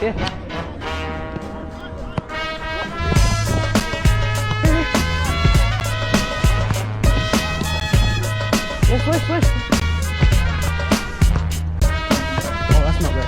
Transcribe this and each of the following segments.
Yeah. Yeah, switch. Oh, that's not good.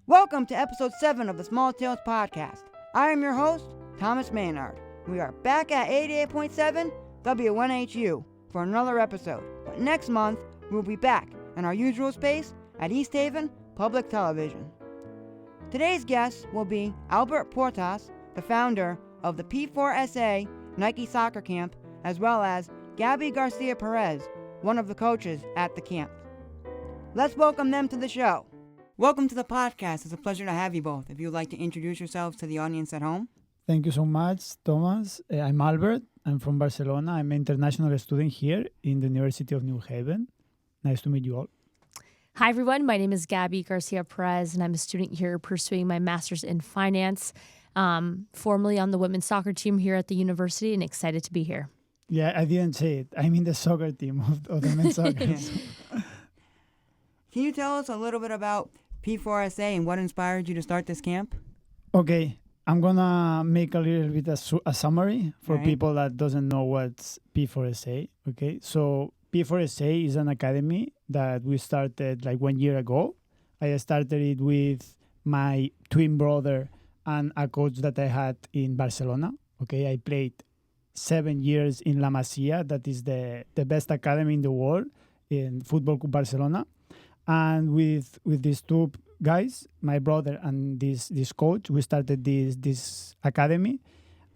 Welcome to episode 7 of the Small Tales Podcast. I am your host, Thomas Maynard. We are back at 88.7 WNHU for another episode. But next month, we'll be back in our usual space at East Haven Public Television. Today's guest will be Albert Portas, the founder of the P4SA Nike Soccer Camp, as well as Gabi Garcia-Perez, one of the coaches at the camp. Let's welcome them to the show. Welcome to the podcast. It's a pleasure to have you both. If you'd like to introduce yourselves to the audience at home. Thank you so much, Thomas. I'm Albert. I'm from Barcelona. I'm an international student here in the University of New Haven. Nice to meet you all. Hi, everyone. My name is Gabi Garcia-Perez, and I'm a student here pursuing my master's in finance, formerly on the women's soccer team here at the university, and excited to be here. Yeah, I didn't say it. I'm in the soccer team of the men's soccer. Can you tell us a little bit about P4SA and what inspired you to start this camp? Okay, I'm going to make a little bit a summary for people that doesn't know what's P4SA. Okay, so P4SA is an academy that we started like 1 year ago. I started it with my twin brother and a coach that I had in Barcelona. Okay, I played 7 years in La Masia, that is the best academy in the world in Football Club Barcelona. And with these two guys, my brother and this coach, we started this academy.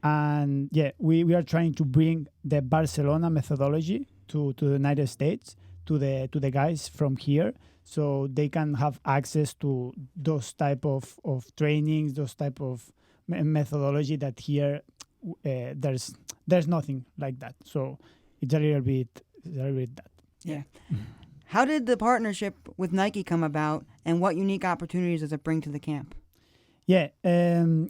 And yeah, we are trying to bring the Barcelona methodology to the United States, to the guys from here, so they can have access to those type of trainings, those type of methodology that here there's nothing like that. So it's a little bit that. Yeah. How did the partnership with Nike come about, and what unique opportunities does it bring to the camp? Yeah,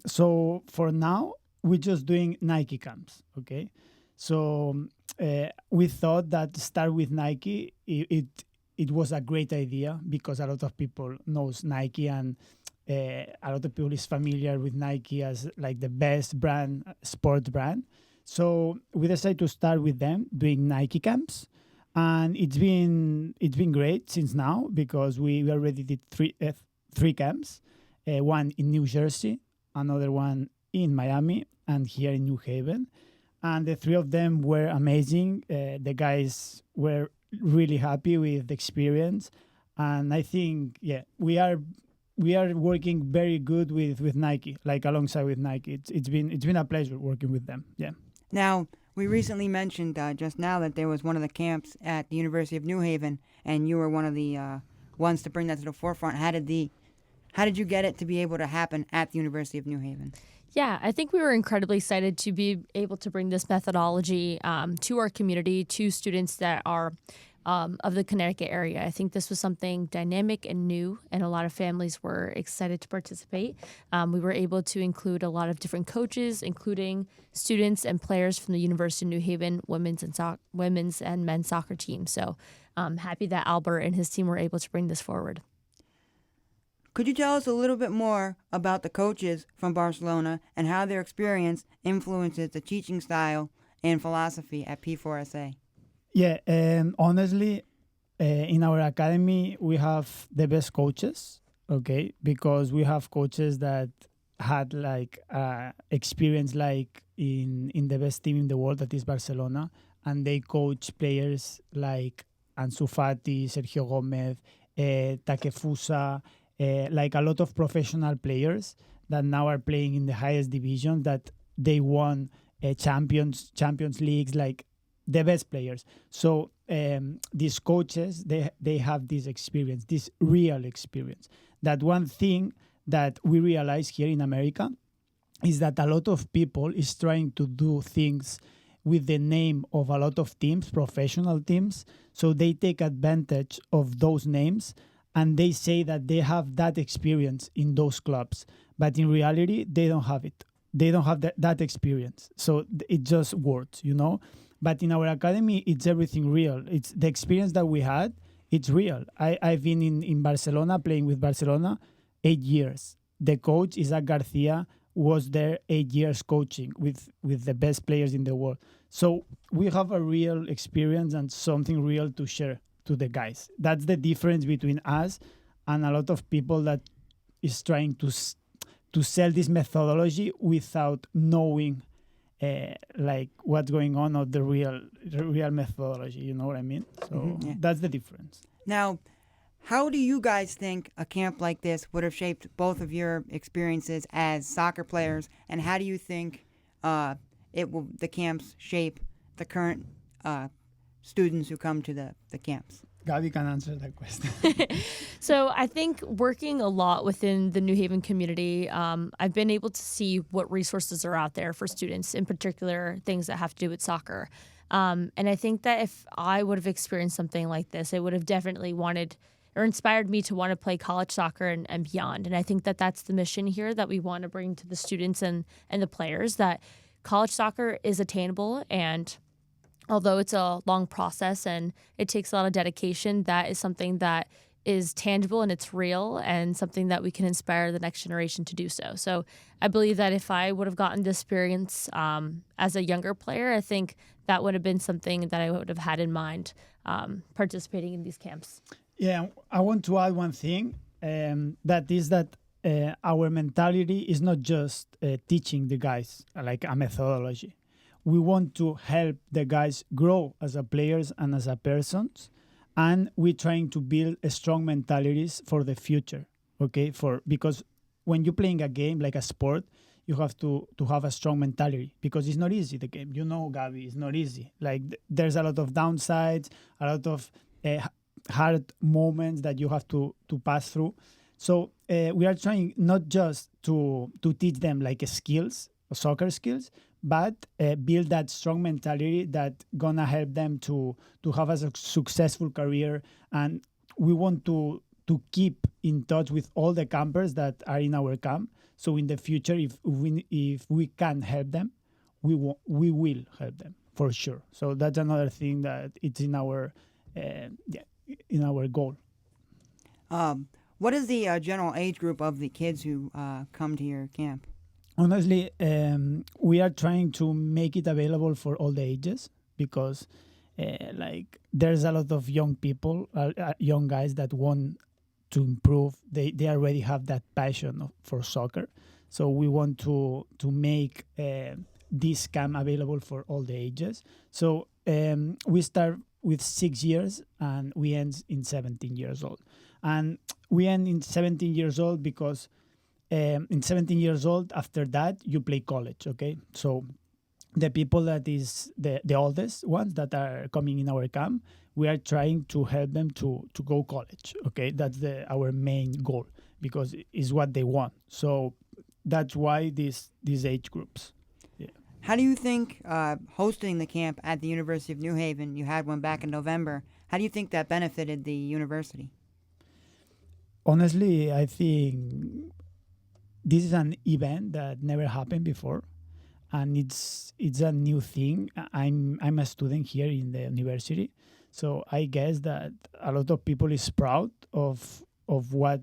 so for now, we're just doing Nike camps, okay? So we thought that start with Nike, it was a great idea because a lot of people knows Nike, and a lot of people is familiar with Nike as like the best brand, sport brand. So we decided to start with them doing Nike camps. And it's been great since now because we already did three camps, one in New Jersey, another one in Miami, and here in New Haven. And the three of them were amazing. The guys were really happy with the experience. And I think, we are working very good with Nike, like alongside with Nike. It's been a pleasure working with them. Yeah. Now, we recently mentioned just now that there was one of the camps at the University of New Haven, and you were one of the ones to bring that to the forefront. How did you get it to be able to happen at the University of New Haven? Yeah, I think we were incredibly excited to be able to bring this methodology to our community, to students that are of the Connecticut area. I think this was something dynamic and new, and a lot of families were excited to participate. We were able to include a lot of different coaches, including students and players from the University of New Haven women's and men's soccer team. So I'm happy that Albert and his team were able to bring this forward. Could you tell us a little bit more about the coaches from Barcelona and how their experience influences the teaching style and philosophy at P4SA? Yeah, honestly, in our academy, we have the best coaches, okay? Because we have coaches that had like experience like in the best team in the world, that is Barcelona, and they coach players like Ansu Fati, Sergio Gomez, Takefusa, like a lot of professional players that now are playing in the highest division, that they won Champions Leagues, like the best players. So these coaches, they have this experience, this real experience. That one thing that we realize here in America is that a lot of people is trying to do things with the name of a lot of teams, professional teams. So they take advantage of those names and they say that they have that experience in those clubs, but in reality they don't have it. They don't have that experience, so it just works, you know. But in our academy, it's everything real. It's the experience that we had. It's real. I've been in Barcelona playing with Barcelona 8 years. The coach, Isaac Garcia, was there 8 years coaching with the best players in the world. So we have a real experience and something real to share to the guys. That's the difference between us and a lot of people that is trying to sell this methodology without knowing like what's going on or the real methodology. You know what I mean? So that's the difference. Now, how do you guys think a camp like this would have shaped both of your experiences as soccer players, and how do you think the camps shape the current students who come to the camps? Gabi can answer that question. So I think working a lot within the New Haven community, I've been able to see what resources are out there for students, in particular things that have to do with soccer. And I think that if I would have experienced something like this, it would have definitely inspired me to want to play college soccer and beyond. And I think that that's the mission here that we want to bring to the students and the players, that college soccer is attainable, and although it's a long process and it takes a lot of dedication, that is something that is tangible and it's real, and something that we can inspire the next generation to do so. So I believe that if I would have gotten the experience as a younger player, I think that would have been something that I would have had in mind participating in these camps. Yeah, I want to add one thing, that is that our mentality is not just teaching the guys like a methodology. We want to help the guys grow as a players and as a persons, and we're trying to build a strong mentalities for the future. Okay, because when you're playing a game like a sport, you have to have a strong mentality, because it's not easy, the game. You know, Gabi, it's not easy. Like there's a lot of downsides, a lot of hard moments that you have to pass through. So we are trying not just to teach them like skills, soccer skills, but build that strong mentality that gonna help them to have a successful career. And we want to keep in touch with all the campers that are in our camp. So in the future, if we can help them, we will help them for sure. So that's another thing that it's in our goal. What is the general age group of the kids who come to your camp? Honestly, we are trying to make it available for all the ages, because like there's a lot of young people, young guys that want to improve. They already have that passion for soccer. So we want to make this camp available for all the ages. So we start with 6 years and we end in 17 years old. And we end in 17 years old because in 17 years old, after that, you play college, okay? So the people that is the oldest ones that are coming in our camp, we are trying to help them to go college, okay? That's our main goal, because it's what they want. So that's why these age groups. Yeah. How do you think hosting the camp at the University of New Haven, you had one back in November, how do you think that benefited the university? Honestly, I think this is an event that never happened before, and it's a new thing. I'm a student here in the university, so I guess that a lot of people is proud of what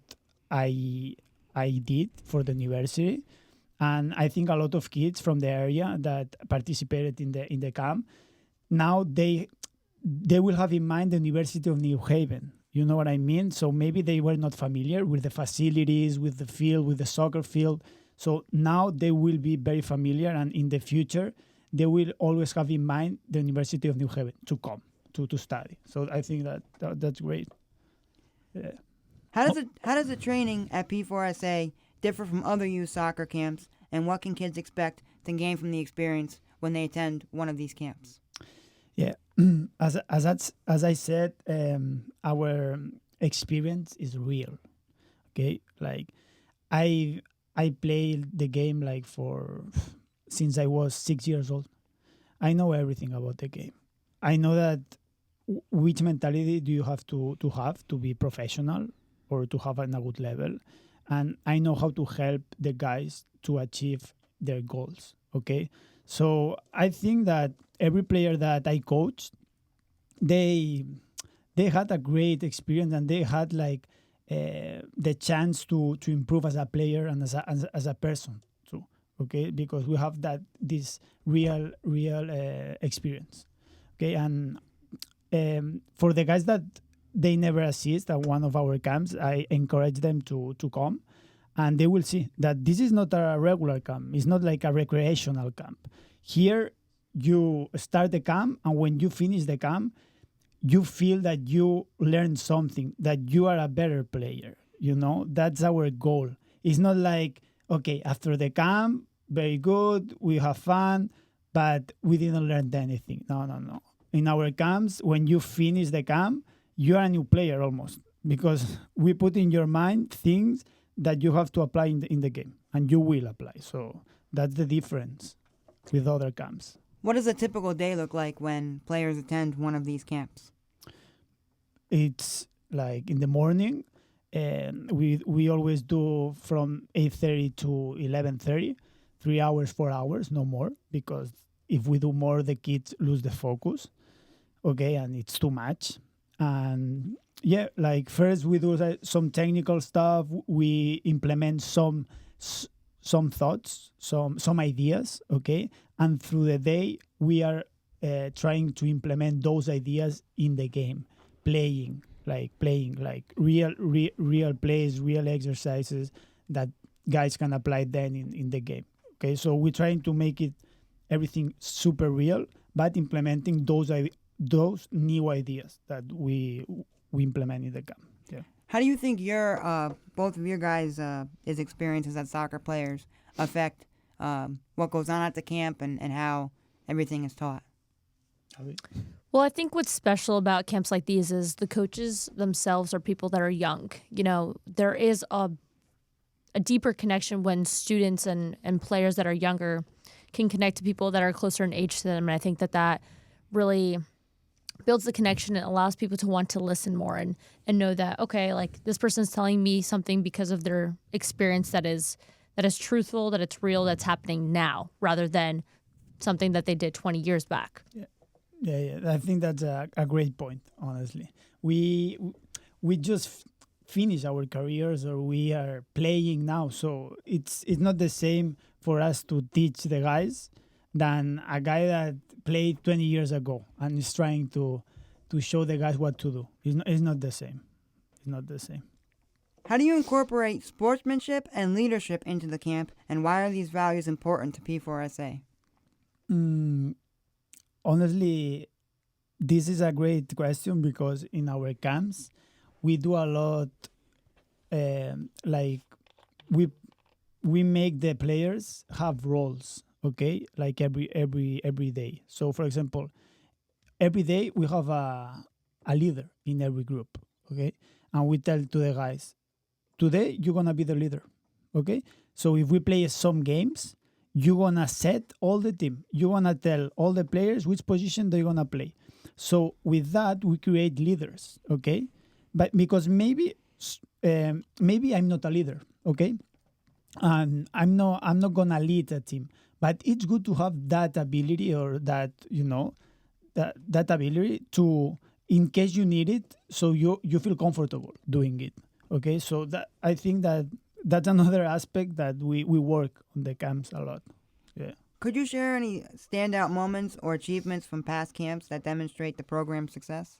I did for the university, and I think a lot of kids from the area that participated in the camp, now they will have in mind the University of New Haven. You know what I mean? So maybe they were not familiar with the facilities, with the field, with the soccer field. So now they will be very familiar, and in the future, they will always have in mind the University of New Haven to come to study. So I think that's great. Yeah. How does the training at P4SA differ from other youth soccer camps, and what can kids expect to gain from the experience when they attend one of these camps? Yeah, as I said, our experience is real. Okay, like I played the game like since I was 6 years old. I know everything about the game. I know that which mentality do you have to have to be professional or to have a good level, and I know how to help the guys to achieve their goals. Okay, so I think that every player that I coached, they had a great experience, and they had like the chance to improve as a player and as a person too. Okay, because we have this real experience. Okay, and for the guys that they never assist at one of our camps, I encourage them to come, and they will see that this is not a regular camp. It's not like a recreational camp. Here, you start the camp, and when you finish the camp, you feel that you learned something, that you are a better player. You know, that's our goal. It's not like, okay, after the camp, very good, we have fun, but we didn't learn anything. No. In our camps, when you finish the camp, you are a new player almost, because we put in your mind things that you have to apply in the game, and you will apply. So that's the difference with other camps. What does a typical day look like when players attend one of these camps? It's like in the morning, and we always do from 8:30 to 11:30, 3 hours, 4 hours, no more, because if we do more, the kids lose the focus. Okay, and it's too much. And yeah, like first we do some technical stuff. We implement some thoughts, some ideas. Okay, and through the day we are trying to implement those ideas in the game, playing like real plays, real exercises that guys can apply then in the game. Okay, so we're trying to make it everything super real, but implementing those new ideas that we implement in the camp. Yeah. How do you think your both of your guys' experiences as soccer players affect what goes on at the camp and how everything is taught? Well, I think what's special about camps like these is the coaches themselves are people that are young. You know, there is a deeper connection when students and players that are younger can connect to people that are closer in age to them. And I think that really builds the connection and allows people to want to listen more and know that, okay, like this person's telling me something because of their experience that is truthful, that it's real, that's happening now, rather than something that they did 20 years back. Yeah. I think that's a great point, honestly. We just finish our careers, or we are playing now, so it's not the same for us to teach the guys than a guy that played 20 years ago and is trying to show the guys what to do. It's not the same. It's not the same. How do you incorporate sportsmanship and leadership into the camp, and why are these values important to P4SA? Honestly, this is a great question, because in our camps, we do a lot, like we make the players have roles, okay? Like every day. So, for example, every day we have a leader in every group, okay? And we tell to the guys, today you're going to be the leader, okay? So if we play some games, you're going to set all the team. You're going to tell all the players which position they're going to play. So with that, we create leaders, okay? But because maybe I'm not a leader, okay? And I'm not going to lead a team. But it's good to have that ability, or that, that ability to, in case you need it, so you feel comfortable doing it. Okay, so that I think that's another aspect that we work on the camps a lot. Yeah. Could you share any standout moments or achievements from past camps that demonstrate the program's success?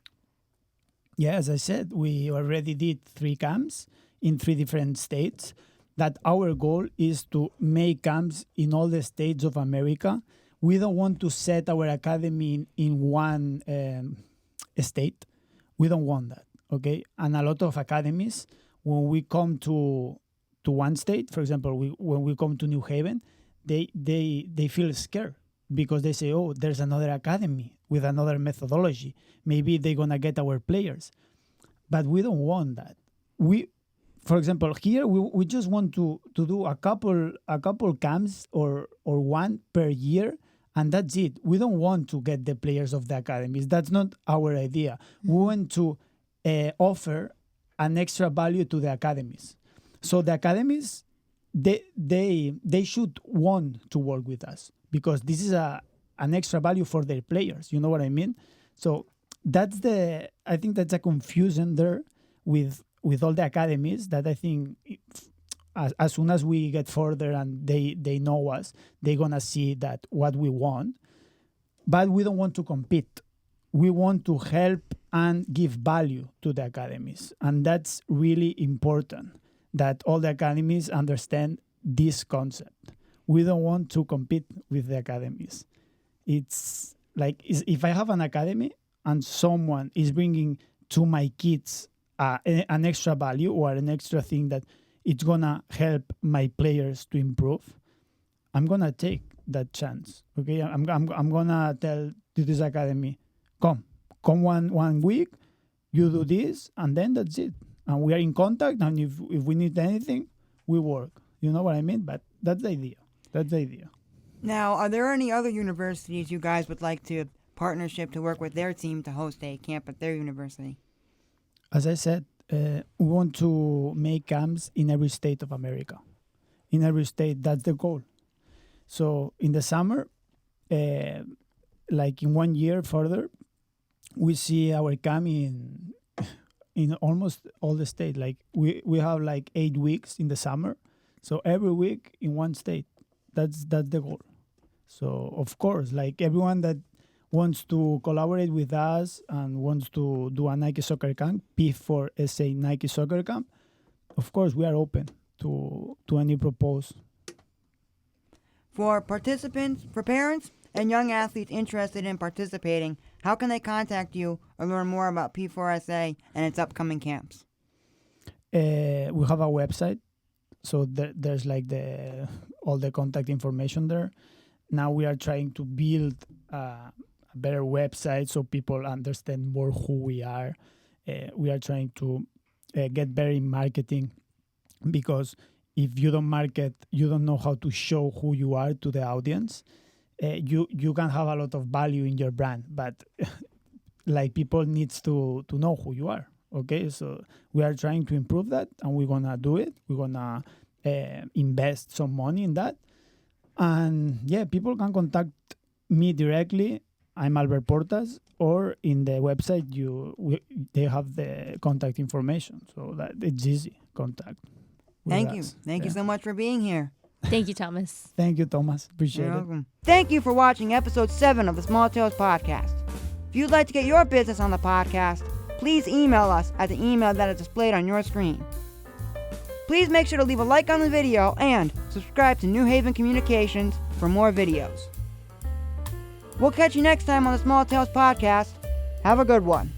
Yeah, as I said, we already did 3 camps in 3 different states. That our goal is to make camps in all the states of America. We don't want to set our academy in one state. We don't want that, okay? And a lot of academies, when we come to one state, for example, when we come to New Haven, they feel scared, because they say, oh, there's another academy with another methodology. Maybe they're going to get our players. But we don't want that. For example, here we just want to do a couple camps or one per year, and that's it. We don't want to get the players of the academies. That's not our idea. We want to offer an extra value to the academies. So the academies, they should want to work with us because this is an extra value for their players. You know what I mean? So I think that's a confusion there with all the academies that I think as soon as we get further and they know us, they're going to see that what we want. But we don't want to compete. We want to help and give value to the academies. And that's really important that all the academies understand this concept. We don't want to compete with the academies. It's like if I have an academy and someone is bringing to my kids an extra value or an extra thing that it's going to help my players to improve, I'm going to take that chance. Okay, I'm going to tell to this academy, come one week, you do this, and then that's it. And we are in contact, and if we need anything, we work. You know what I mean? But that's the idea. Now, are there any other universities you guys would like to partnership to work with their team to host a camp at their university? As I said, we want to make camps in every state of America. In every state, that's the goal. So in the summer, like in 1 year further, we see our camp in almost all the state. Like we have like 8 weeks in the summer. So every week in one state. That's the goal. So of course, like everyone that wants to collaborate with us and wants to do a Nike Soccer Camp, P4SA Nike Soccer Camp, of course we are open to any proposal. For participants, for parents and young athletes interested in participating, how can they contact you or learn more about P4SA and its upcoming camps? We have a website, so there's like all the contact information there. Now we are trying to build a better website so people understand more who we are. We are trying to get better in marketing because if you don't market, you don't know how to show who you are to the audience. You can have a lot of value in your brand, but like people needs to know who you are. Okay, so we are trying to improve that, and we're gonna do it. We're gonna invest some money in that, and yeah, people can contact me directly. I'm Albert Portas, or in the website they have the contact information, so that it's easy contact. Thank you so much for being here. Thank you, Thomas. Thank you, Thomas. Appreciate You're it. welcome. Thank you for watching episode 7 of the Small Tales Podcast. If you'd like to get your business on the podcast, please email us at the email that is displayed on your screen. Please make sure to leave a like on the video and subscribe to New Haven Communications for more videos. We'll catch you next time on the Small Tales Podcast. Have a good one.